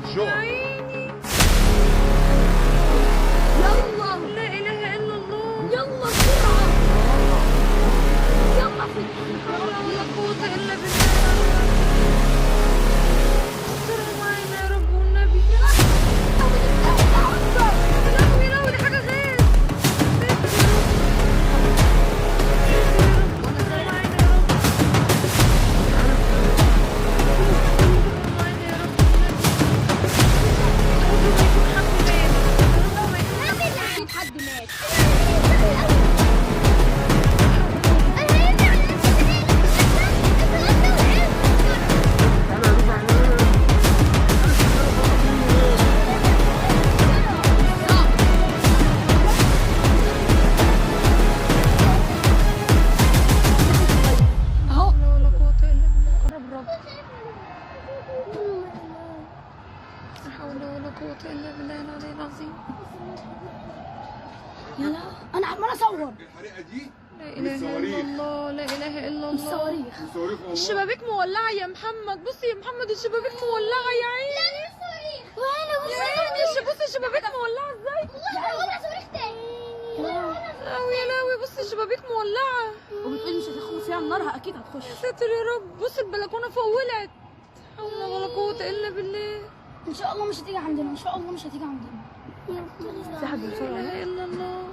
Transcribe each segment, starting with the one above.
في الشغل. يا عيني. يلا لا اله الا الله. يلا بسرعة. يلا في لا حول ولا قوة الا بالله. استرها معانا يا رب والنبي. يا لهوي يا لهوي، دي حاجة غاز. حد مات. لا حول ولا قوة الا بالله. قرب رب. لا حول ولا قوة الا بالله العلي العظيم. يلا انا عمال اصور. الحريقه دي لا اله الا الله. لا اله الا الله. الصواريخ. الصواريخ والله. الشبابيك مولعة يا محمد. بصي يا محمد، الشبابيك مولعة يا عيني. وانا يا عيني بصي الشبابيك مولعة ازاي. صواريخ تاني. لهوي يا لهوي، بصي الشبابيك مولعة. وبتقولي مش هتدخلوا فيها النار، اكيد هتخش. يا ساتر يا رب. بصي البلكونة فوق ولعت. لا حول ولا قوة الا بالله. ان شاء الله مش هتيجي عندنا، ان شاء الله مش هتيجي عندنا. في حد لا بيصور اله الا الله.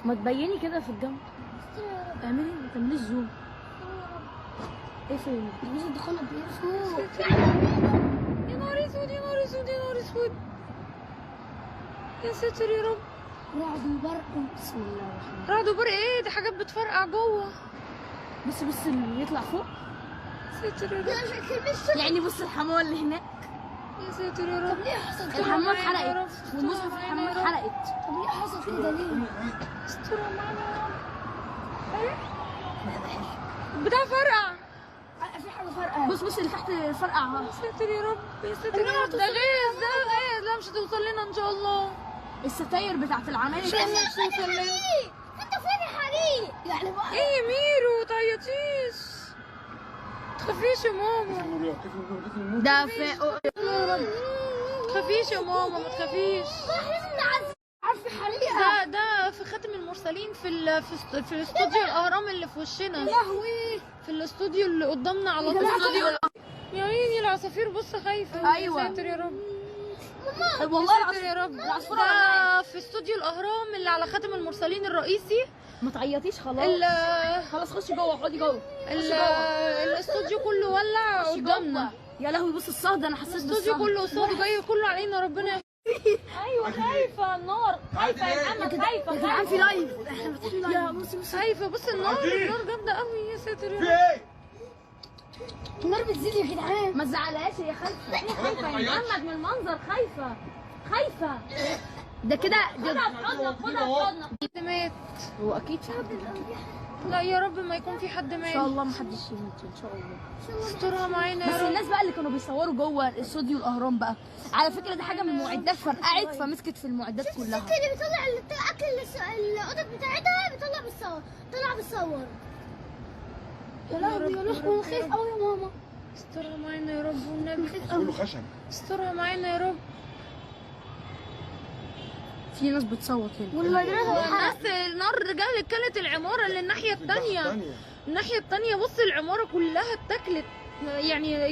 ما تبيني كده في الجنب. اعملي ما تعمليش زوم. ايه فين؟ مش الدخان قد ايه فوق. يا نهار اسود يا نهار اسود يا نهار اسود. يا ساتر يا رب. رعد وبرق. بسم الله الرحمن الرحيم. رعد وبرق ايه؟ دي حاجات بتفرقع جوه. بص اللي يطلع فوق. ساتر يا رب. يعني بص الحمامه اللي هناك. يا ساتر يا رب. ليه حصل كده؟ الحمام الحمامات معانا يا رب. اتحرقت والمصحف في الحمامات اتحرقت. طب ليه حصل كده ليه؟ استرها معانا يا رب. بتاع فرقع. في حاجه فرقه. بص اللي تحت فرقع اهو. يا ساتر يا رب. يا ساتر يا رب. ده غاز ده غاز. لا مش هتوصل لنا ان شاء الله. الستاير بتاعت العماير مش هتوصل لنا. انت فين يا حريق؟ يعني بقى ايه يا ميرو تعيطيش. تخافيش يا ماما. كيف النور ده في تخافيش يا ماما، ما تخافيش. عارفه حريقه. ده في خاتم المرسلين في الاستوديو الاهرام اللي في وشنا. لهوي. في الاستوديو اللي قدامنا على طول. يا عيني العصافير بص خايفه. أيوة. يا ساتر يا رب. والله يا ساتر يا رب. العصفورة ده في استوديو الاهرام اللي على خاتم المرسلين الرئيسي. ما تعيطيش خلاص. خلاص خشي جوه، اقعدي جوه. الاستوديو كله ولع قدامنا. يا لهوي بص الصهد، انا حسيت الاستوديو كله قصادي جاي كله علينا ربنا. ايوه خايفه النار. خايفه يا محمد. خايفه يا جدعان في لايف. احنا فاتحين لايف. يا بصي خايفه. بص النار جامده قوي. يا ساتر يا في رب. ايه؟ النار بتزيد يا جدعان. ما تزعلهاش، هي خايفه. هي خايفه يا محمد من المنظر. خايفه. ده كده حد مات. هو اكيد في حد. لا يا رب ما يكون في حد ان مات. شاء الله ما حدش يموت ان شاء الله. استرها معانا بس يا رب. الناس بقى اللي كانوا بيصوروا جوه استوديو الاهرام بقى، على فكره دي حاجه من المعدات فرقعت فمسكت في المعدات كلها. الست اللي بتطلع الاكل القطط بتاعتها طلع بتصور. يا لهوي يا لهوي، خايف قوي يا ماما. استرها معانا يا رب والنبي. كله خشب. استرها معانا يا رب. في ناس بتصوت هنا. والناس النار رجال كلت العماره اللي الناحيه الثانيه. الناحيه الثانيه بص العماره كلها اتاكلت. يعني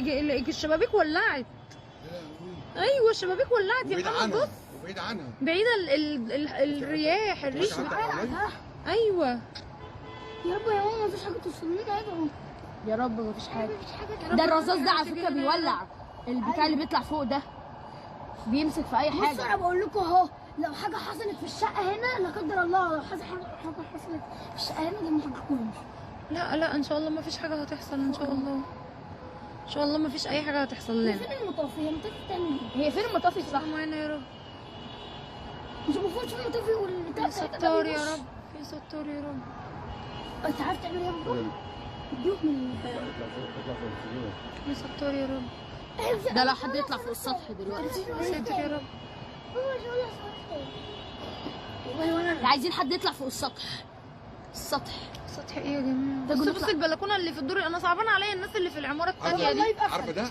الشبابيك ولعت. ايوه الشبابيك ولعت يا وبعيد محمد. عنها بص وبعيد عنها. بعيده الرياح الريش ايوه. يا رب يا ماما مفيش حاجه توصل لنا. ادعوا يا رب مفيش حاجه. ده الرصاص ده على فكره بيولع. البتاع اللي بيطلع فوق ده بيمسك في اي حاجه. بصوا انا بقول لكم اهو، لو حاجه حصلت في الشقه هنا لا قدر الله، لو حاجه حصلت في الشقه هنا دي ما تحكموش. لا ان شاء الله ما فيش حاجه هتحصل ان شاء الله. ان شاء الله ما فيش اي حاجه هتحصل لنا. فين المطافي؟ هي المطافي بتعمل ايه؟ هي فين المطافي الصح؟ معانا يا رب. مش المفروض في المطافي والبتاع يا ستار يا رب. يا ستار يا رب. انت عارف تعمل ايه يا بابا؟ اديهم من يا ستار يا رب. ده لو حد يطلع فوق السطح دلوقتي. يا ساتر يا رب. عايزين حد يطلع فوق السطح. السطح سطح ايه يا جماعه؟ ده بص جنود بص البلكونه اللي في الدور. انا صعبان عليا الناس اللي في العماره الثانيه دي. عارفه ده؟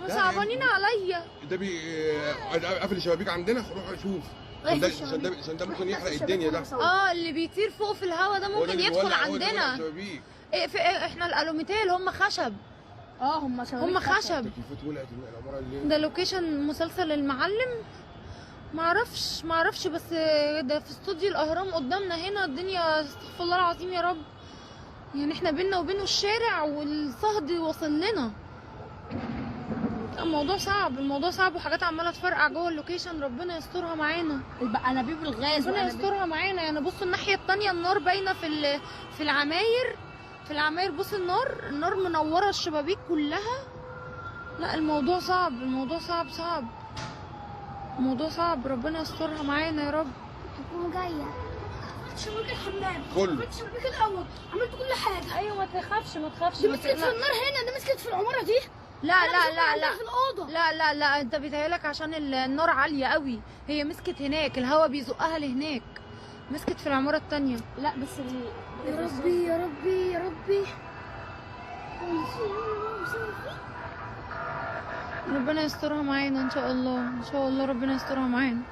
صعبانين عليا. ده قافل الشبابيك عندنا، روح شوف عشان ده ممكن يحرق الدنيا ده. اللي بيطير فوق في الهوا ده ممكن يدخل عندنا. احنا الالوميتال هم خشب. هم خشب. التكييفات ولعت العماره اللي ده لوكيشن مسلسل المعلم. معرفش بس ده في استوديو الاهرام قدامنا هنا. الدنيا استغفر الله العظيم يا رب، يعني احنا بينا وبينه الشارع والصهد وصل لنا. الموضوع صعب وحاجات عماله تفرقع جوه اللوكيشن. ربنا يسترها معانا. انابيب الغاز ربنا يسترها معانا. يعني بصوا الناحيه التانيه النار باينه في العماير. بصوا النار منوره الشبابيك كلها. لا الموضوع صعب، الموضوع صعب. ربنا يسترها معانا يا رب. الحكومه جايه. شبابيك الحمام، كله شبابيك الاول، عملت كل حاجه. ايوه ما تخافش دي مسكت في النار هنا، دي مسكت في العماره دي. لا في الأوضة. لا انت بيتهيألك عشان النار عاليه قوي. هي مسكت هناك، الهواء بيزقها لهناك. مسكت في العماره التانيه. لا بس يا ربي يا ربي يا ربي. ربنا يسترها معانا ان شاء الله. ربنا يسترها معانا.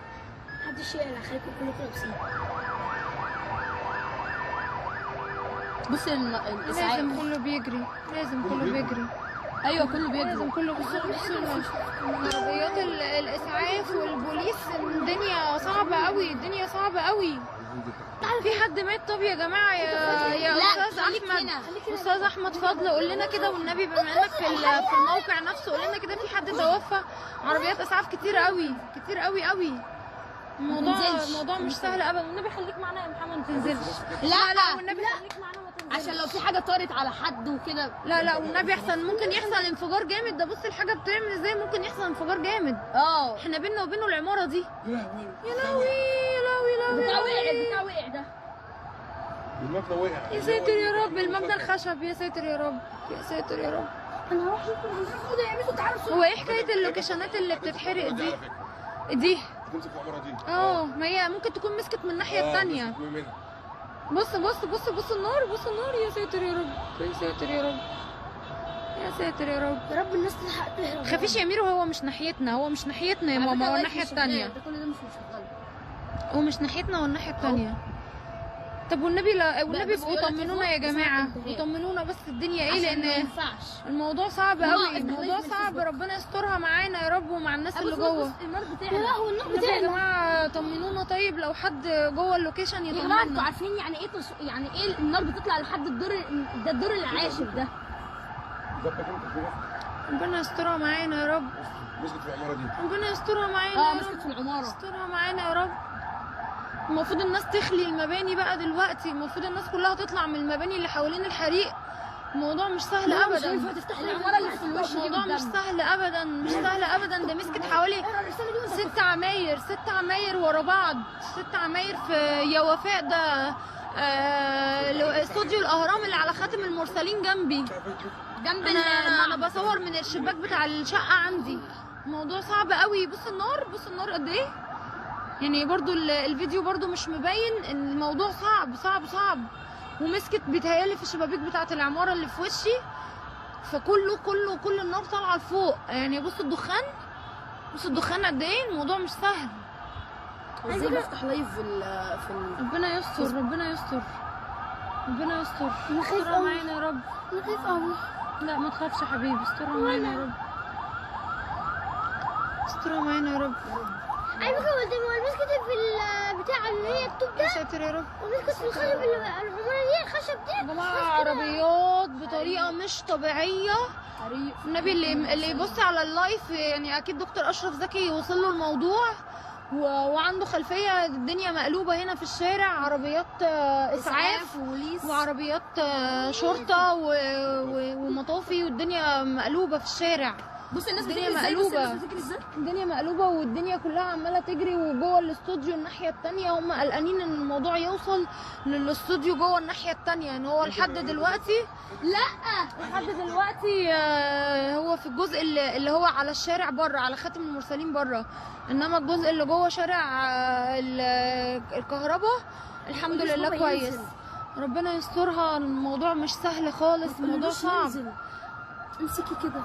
محدش يقلق، خليكم كلكم لابسين. بص الاسعاف لازم كله بيجري. ايوه كله بيجري. لازم كله. بصوا عربيات الاسعاف والبوليس. الدنيا صعبه قوي. في حد مات؟ طب يا جماعه يا استاذ احمد فضل قول لنا كده والنبي، بما انك في الموقع نفسه، قول لنا كده في حد توفى؟ عربيات اسعاف كتير قوي. الموضوع مش سهل ابدا. والنبي خليك معانا يا محمد، ما تنزلش. لا والنبي خليك معانا ما تنزلش، عشان لو في حاجه طارت على حد وكده. لا والنبي احسن ممكن يحصل انفجار جامد. ده بص الحاجه بتعمل ازاي، ممكن يحصل انفجار جامد. احنا بينا وبينه العماره دي. يا لهوي. بتاع وقع ده. المبنى وقع. يا ساتر يا رب. المبنى الخشب. يا ساتر يا رب. انا هروح ده يعملوا. تعالوا هو ايه حكايه اللوكيشنات اللي بتتحرق دي؟ تمسك في العماره دي. ما هي ممكن تكون مسكت من الناحيه الثانيه. بص النار. يا ساتر يا رب. يا رب الناس تلحق تهرب. خافيش يا ميرو، هو مش ناحيتنا يا ماما، هو الناحيه الثانيه. ده كل ده مش شغال. هو مش ناحيتنا، هو الناحيه الثانيه. طب والنبي بقوا طمنونا يا جماعه، وطمنونا بس الدنيا ايه، لان الموضوع صعب قوي. الموضوع صعب. ربنا يسترها معانا يا رب ومع الناس اللي جوه. النار يا لهوي النار يا بتعلى. جماعه طمنونا. طيب لو حد جوه اللوكيشن يا جماعه انتوا يطمنا. عارفين يعني ايه النار بتطلع لحد الدور العاشر ده. ربنا يسترها معانا يا رب. مسكت في العماره دي. ربنا يسترها معانا يا مسكت رب. في العماره. يسترها معانا يا رب. المفروض الناس تخلي المباني بقى دلوقتي. المفروض الناس كلها تطلع من المباني اللي حوالين الحريق. الموضوع مش سهل ابدا. مش هينفع تفتح العماره اللي في الوش دي. الموضوع مش سهل ابدا. ده مسكت حوالي 6 عماير ورا بعض. 6 عماير في يا وفاء. ده استوديو الاهرام اللي على خاتم المرسلين جنبي. جنب انا بصور من الشباك بتاع الشقه عندي. الموضوع صعب قوي. بص النار قد ايه. يعني برضو الفيديو برضو مش مبين ان الموضوع صعب. ومسكت بيتهيالي في الشبابيك بتاعه العماره اللي في وشي. فكل النار طالعه لفوق. يعني بص الدخان قد ايه. الموضوع مش سهل. ازاي بفتح لايف ربنا يستر. انا خايف استرها قوي. معانا يا رب. انا خايف قوي. لا ما تخافش يا حبيبي. استرها معانا يا رب. ايوه كده مسكت في البتاع اللي هي الطوب ده. يا ساتر يا رب. ومسكت في الخشب العماره دي، الخشب دي. يا جماعه عربيات بطريقه مش طبيعيه. النبي اللي يبص على اللايف، يعني اكيد دكتور اشرف زكي يوصل له الموضوع وعنده خلفيه. الدنيا مقلوبه هنا في الشارع. عربيات اسعاف وعربيات شرطه ومطافي، والدنيا مقلوبه في الشارع. بص الناس الدنيا مقلوبه والدنيا كلها عماله تجري. وجوه الاستوديو الناحيه الثانيه هم قلقانين ان الموضوع يوصل للاستوديو جوه الناحيه الثانيه. يعني هو لحد دلوقتي هو في الجزء اللي هو على الشارع بره، على خاتم المرسلين بره. انما الجزء اللي جوه شارع الكهرباء الحمد لله كويس. ربنا يسترها. الموضوع مش سهل خالص. الموضوع صعب. امسكي كده.